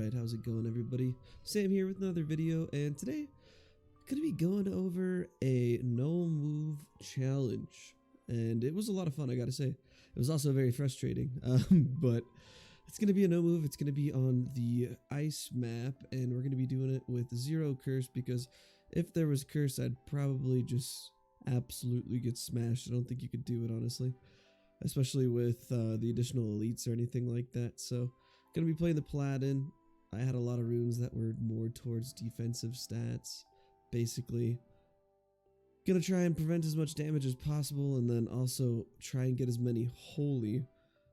Alright, how's it going everybody? Sam here with another video, and today I'm going to be going over a no move challenge. And it was a lot of fun, I gotta say. It was also very frustrating, but it's going to be a no move. It's going to be on the ice map, and we're going to be doing it with 0 curse, because if there was curse, I'd probably just absolutely get smashed. I don't think you could do it, honestly, especially with the additional elites or anything like that. So gonna be playing the Paladin. I had a lot of runes that were more towards defensive stats. Basically, gonna try and prevent as much damage as possible, and then also try and get as many holy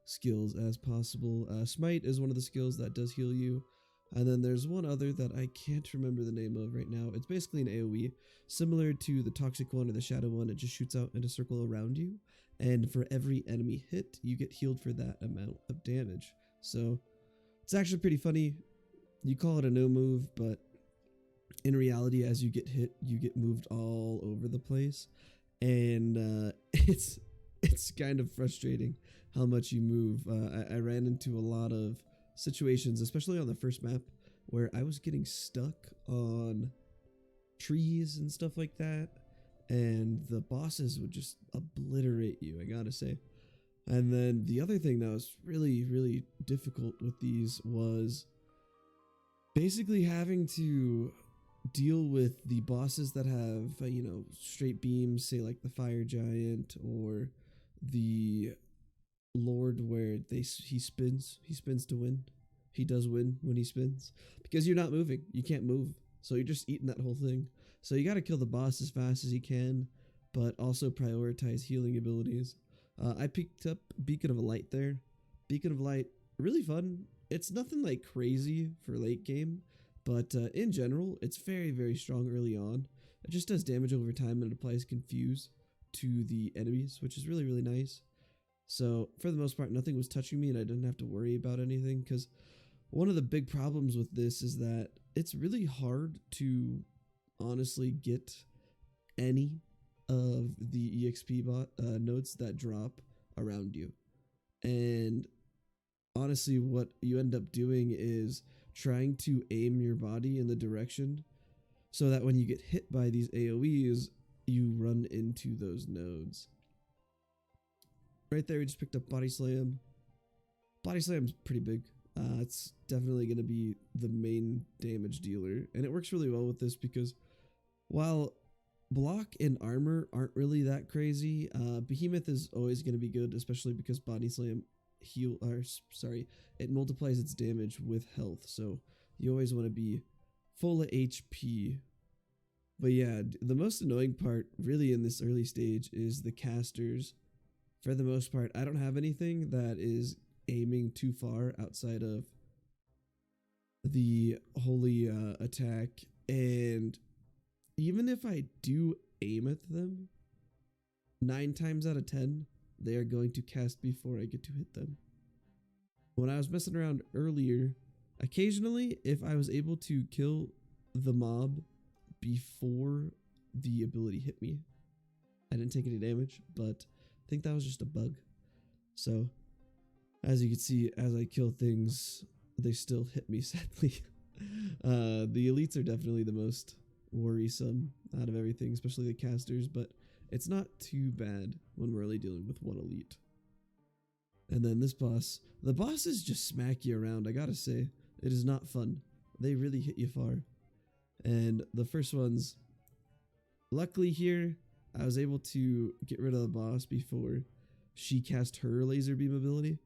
skills as possible. Smite is one of the skills that does heal you, and then there's one other that I can't remember the name of right now. It's basically an AoE, similar to the toxic one or the shadow one. It just shoots out in a circle around you, and for every enemy hit, you get healed for that amount of damage. So it's actually pretty funny. You call it a no move, but in reality, as you get hit, you get moved all over the place, and it's kind of frustrating how much you move. I ran into a lot of situations, especially on the first map, where I was getting stuck on trees and stuff like that, and the bosses would just obliterate you, I gotta say. And then the other thing that was really difficult with these was basically having to deal with the bosses that have straight beams, say like the fire giant or the lord, where he spins to win. He does win when he spins, because you're not moving, you can't move, so you're just eating that whole thing. So you got to kill the boss as fast as you can, but also prioritize healing abilities. I picked up Beacon of Light there. Beacon of Light, really fun. It's nothing like crazy for late game, but in general, it's very strong early on. It just does damage over time, and it applies Confuse to the enemies, which is really nice. So for the most part, nothing was touching me, and I didn't have to worry about anything, because one of the big problems with this is that it's really hard to honestly get any of the EXP nodes that drop around you. And honestly, what you end up doing is trying to aim your body in the direction so that when you get hit by these AoEs, you run into those nodes. Right there, we just picked up Body Slam. Body Slam's pretty big. It's definitely going to be the main damage dealer, and it works really well with this, because while block and armor aren't really that crazy, Behemoth is always going to be good, especially because Body Slam it multiplies its damage with health, so you always want to be full of HP. But yeah, the most annoying part really in this early stage is the casters. For the most part, I don't have anything that is aiming too far outside of the holy attack, and even if I do aim at them, 9 times out of 10, they are going to cast before I get to hit them. When I was messing around earlier, occasionally, if I was able to kill the mob before the ability hit me, I didn't take any damage, but I think that was just a bug. So, as you can see, as I kill things, they still hit me, sadly. The elites are definitely the most worrisome out of everything, especially the casters, but it's not too bad when we're only dealing with one elite. And then this boss, the bosses just smack you around, I gotta say. It is not fun. They really hit you far. And the first ones, luckily here, I was able to get rid of the boss before she cast her laser beam ability.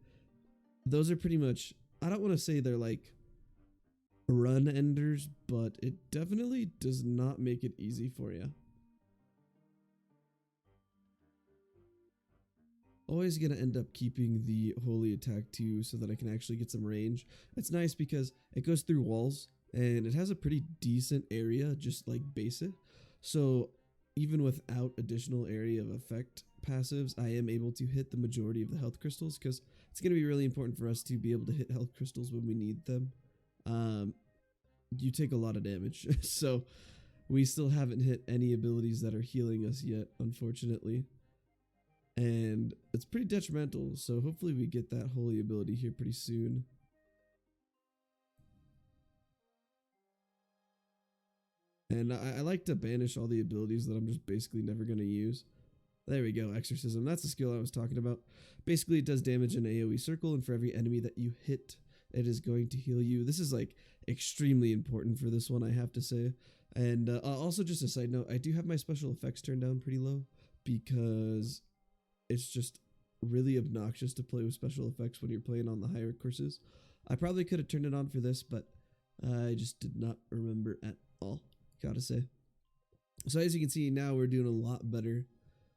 Those are pretty much, I don't want to say they're like run enders, but it definitely does not make it easy for you. Always gonna end up keeping the holy attack too, so that I can actually get some range. It's nice because it goes through walls, and it has a pretty decent area, just like basic. So even without additional area of effect passives, I am able to hit the majority of the health crystals, because it's going to be really important for us to be able to hit health crystals when we need them. You take a lot of damage, so we still haven't hit any abilities that are healing us yet, unfortunately. And it's pretty detrimental, so hopefully we get that holy ability here pretty soon. And I like to banish all the abilities that I'm just basically never going to use. There we go, Exorcism. That's the skill I was talking about. Basically, it does damage in AoE circle, and for every enemy that you hit, it is going to heal you. This is like extremely important for this one, I have to say. And also, just a side note, I do have my special effects turned down pretty low because it's just really obnoxious to play with special effects when you're playing on the higher courses. I probably could have turned it on for this, but I just did not remember at all, gotta say. So as you can see, now we're doing a lot better.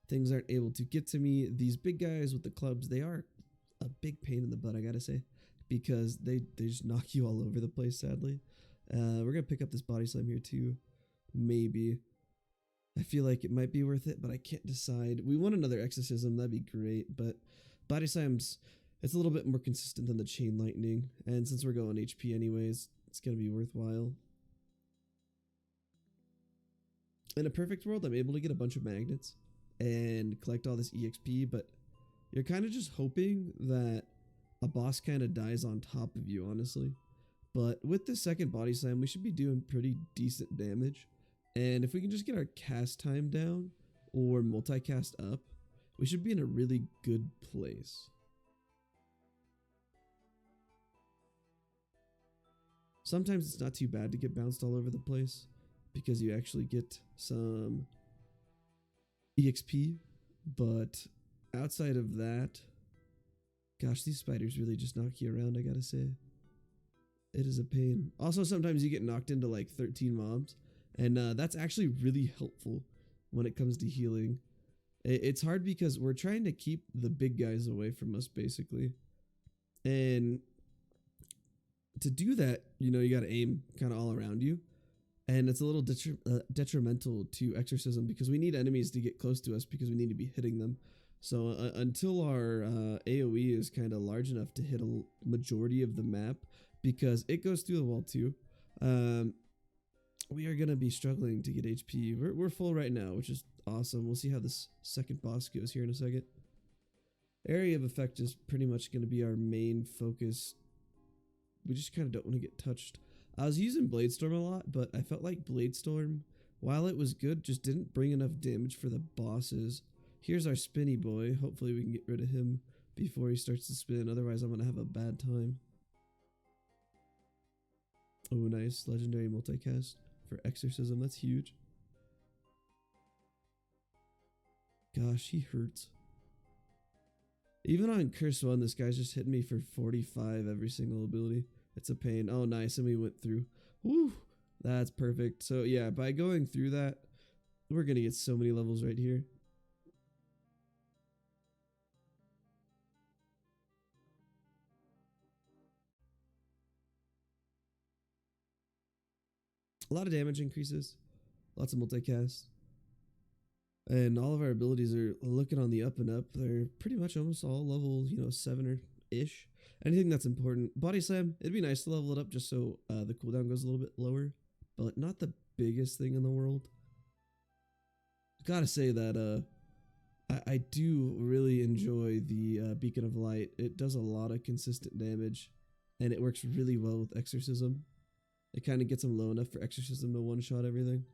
Things aren't able to get to me. These big guys with the clubs, they are a big pain in the butt, I gotta say, because they just knock you all over the place, sadly. We're gonna pick up this body slam here too, maybe. I feel like it might be worth it, but I can't decide. We want another exorcism, that'd be great, but body slams, it's a little bit more consistent than the chain lightning, and since we're going HP anyways, it's gonna be worthwhile. In a perfect world, I'm able to get a bunch of magnets and collect all this EXP, but you're kind of just hoping that a boss kind of dies on top of you, honestly. But with this second body slam, we should be doing pretty decent damage. And if we can just get our cast time down or multicast up, we should be in a really good place. Sometimes it's not too bad to get bounced all over the place because you actually get some EXP, but outside of that, gosh, these spiders really just knock you around, I gotta say. It is a pain. Also, sometimes you get knocked into like 13 mobs, and that's actually really helpful when it comes to healing. It's hard because we're trying to keep the big guys away from us, basically. And to do that, you know, you gotta aim kind of all around you. And it's a little detrimental to exorcism because we need enemies to get close to us because we need to be hitting them. So until our AoE is kind of large enough to hit a majority of the map, because it goes through the wall too, we are going to be struggling to get HP. We're full right now, which is awesome. We'll see how this second boss goes here in a second. Area of effect is pretty much going to be our main focus. We just kind of don't want to get touched. I was using Bladestorm a lot, but I felt like Bladestorm, while it was good, just didn't bring enough damage for the bosses. Here's our spinny boy. Hopefully we can get rid of him before he starts to spin. Otherwise, I'm going to have a bad time. Oh, nice. Legendary multicast for Exorcism. That's huge. Gosh, he hurts. Even on Curse 1, this guy's just hitting me for 45 every single ability. It's a pain. Oh, nice. And we went through. Woo! That's perfect. So, yeah, by going through that, we're going to get so many levels right here. A lot of damage increases. Lots of multicast. And all of our abilities are looking on the up and up. They're pretty much almost all level, 7 or ish. Anything that's important. Body slam, it'd be nice to level it up just so the cooldown goes a little bit lower, but not the biggest thing in the world. Gotta say that I do really enjoy the Beacon of Light. It does a lot of consistent damage, and it works really well with Exorcism. It kind of gets them low enough for Exorcism to one-shot everything.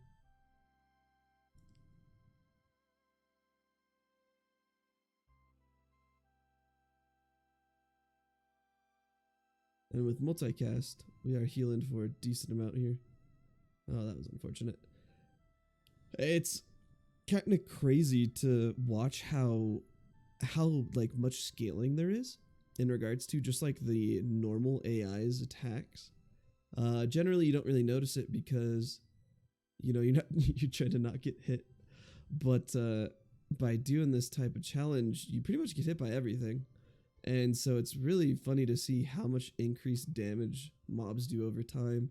And with multicast, we are healing for a decent amount here. Oh, that was unfortunate. It's kind of crazy to watch how like much scaling there is in regards to just like the normal AI's attacks. Generally, you don't really notice it because you try to not get hit. But by doing this type of challenge, you pretty much get hit by everything. And so it's really funny to see how much increased damage mobs do over time.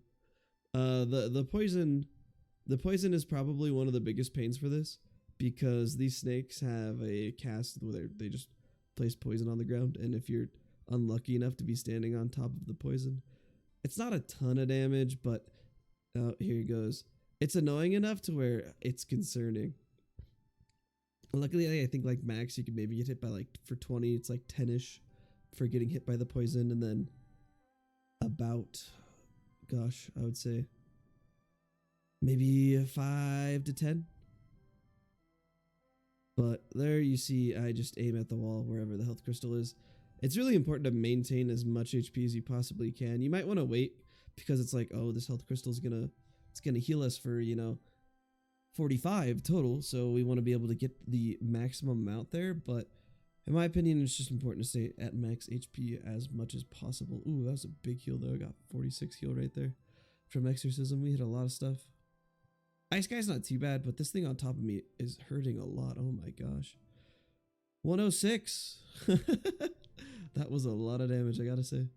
The poison is probably one of the biggest pains for this because these snakes have a cast where they just place poison on the ground, and if you're unlucky enough to be standing on top of the poison, it's not a ton of damage, but here it goes. It's annoying enough to where it's concerning. Luckily, I think like max you could maybe get hit by like for 20, it's like 10ish for getting hit by the poison, and then about, gosh, I would say maybe 5 to 10. But there you see, I just aim at the wall wherever the health crystal is. It's really important to maintain as much HP as you possibly can. You might want to wait because it's like, oh, this health crystal is gonna heal us for, 45 total. So we want to be able to get the maximum amount there. But in my opinion, it's just important to stay at max HP as much as possible. Ooh, that was a big heal though. I got 46 heal right there from exorcism. We hit a lot of stuff. Ice Guy's not too bad, but this thing on top of me is hurting a lot. Oh my gosh. 106. That was a lot of damage, I gotta say.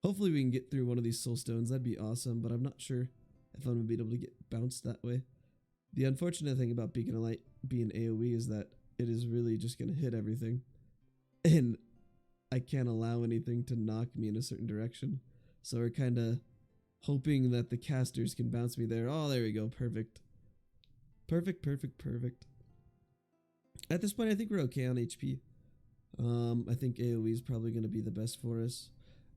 Hopefully we can get through one of these Soulstones. That'd be awesome, but I'm not sure if I'm gonna be able to get bounced that way. The unfortunate thing about Beacon of Light being AoE is that it is really just gonna hit everything. And I can't allow anything to knock me in a certain direction. So we're kind of hoping that the casters can bounce me there. Oh, there we go. Perfect. Perfect, perfect, perfect. At this point, I think we're okay on HP. I think AoE is probably going to be the best for us.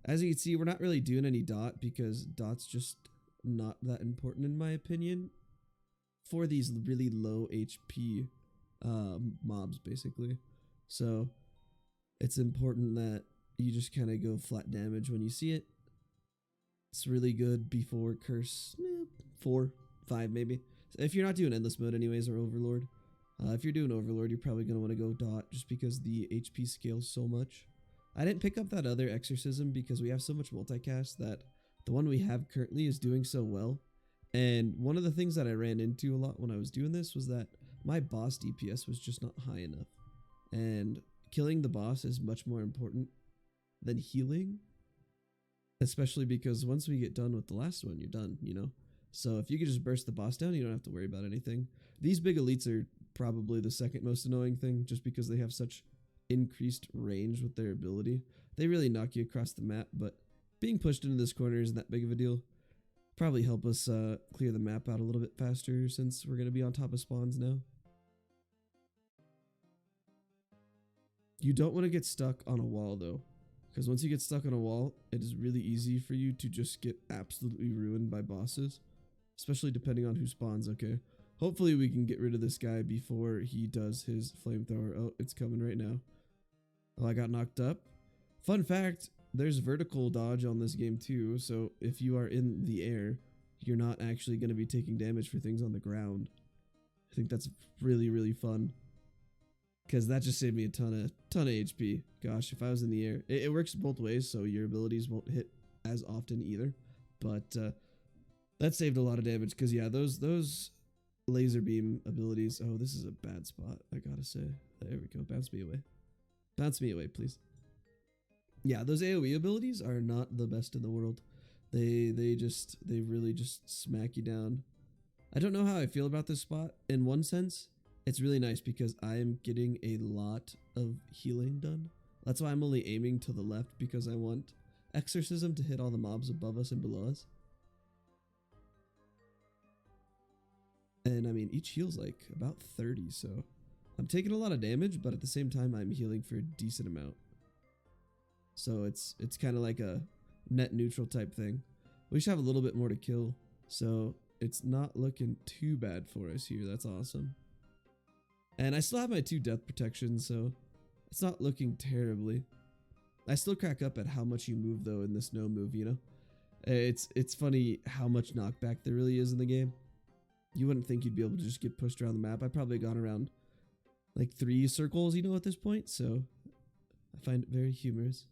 As you can see, we're not really doing any dot because dot's just not that important in my opinion for these really low HP mobs, basically. So it's important that you just kind of go flat damage when you see it. It's really good before curse 4, 5 maybe. If you're not doing endless mode anyways or overlord. If you're doing overlord, you're probably going to want to go dot just because the HP scales so much. I didn't pick up that other exorcism because we have so much multicast that the one we have currently is doing so well. And one of the things that I ran into a lot when I was doing this was that my boss DPS was just not high enough. And killing the boss is much more important than healing. Especially because once we get done with the last one, you're done, So if you could just burst the boss down, you don't have to worry about anything. These big elites are probably the second most annoying thing just because they have such increased range with their ability. They really knock you across the map, but being pushed into this corner isn't that big of a deal. Probably help us clear the map out a little bit faster since we're going to be on top of spawns now. You don't want to get stuck on a wall though, because once you get stuck on a wall, it is really easy for you to just get absolutely ruined by bosses, especially depending on who spawns, okay? Hopefully we can get rid of this guy before he does his flamethrower. Oh, it's coming right now. Oh, I got knocked up. Fun fact, there's vertical dodge on this game too, so if you are in the air, you're not actually going to be taking damage for things on the ground. I think that's really, really fun. Because that just saved me a ton of HP. Gosh, if I was in the air. It works both ways, so your abilities won't hit as often either. But that saved a lot of damage, because yeah, those laser beam abilities. Oh, this is a bad spot, I gotta say. There we go. Bounce me away. Bounce me away, please. Yeah, those AoE abilities are not the best in the world. They really just smack you down. I don't know how I feel about this spot. In one sense, it's really nice because I am getting a lot of healing done. That's why I'm only aiming to the left, because I want exorcism to hit all the mobs above us and below us. And I mean, each heal's like about 30, so I'm taking a lot of damage, but at the same time, I'm healing for a decent amount. So it's kind of like a net neutral type thing. We should have a little bit more to kill, so it's not looking too bad for us here. That's awesome. And I still have my 2 death protections, so it's not looking terribly. I still crack up at how much you move though in this no move, It's funny how much knockback there really is in the game. You wouldn't think you'd be able to just get pushed around the map. I've probably gone around like 3 circles, at this point, so I find it very humorous.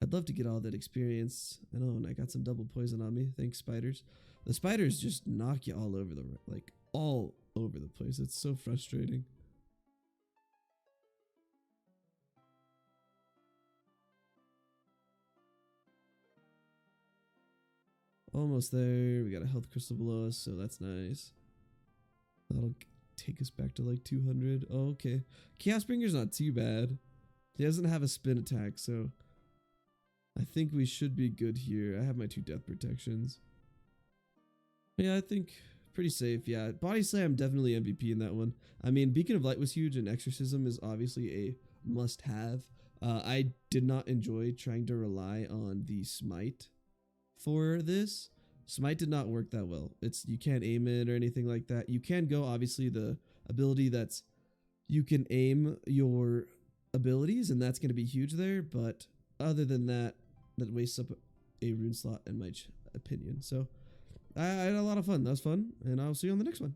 I'd love to get all that experience. I know, and I got some double poison on me. Thanks, spiders. The spiders just knock you all over the place. It's so frustrating. Almost there. We got a health crystal below us, so that's nice. That'll take us back to like 200. Oh, okay. Chaos Bringer's not too bad. He doesn't have a spin attack, so I think we should be good here. I have my 2 death protections. Yeah, I think pretty safe. Yeah, Body Slam definitely MVP in that one. I mean, Beacon of Light was huge, and Exorcism is obviously a must-have. I did not enjoy trying to rely on the Smite for this, Smite did not work that well. You can't aim it or anything like that. You can go, obviously, the ability that's you can aim your abilities, and that's going to be huge there. But other than that, that wastes up a rune slot in my opinion. So I had a lot of fun. That was fun, and I'll see you on the next one.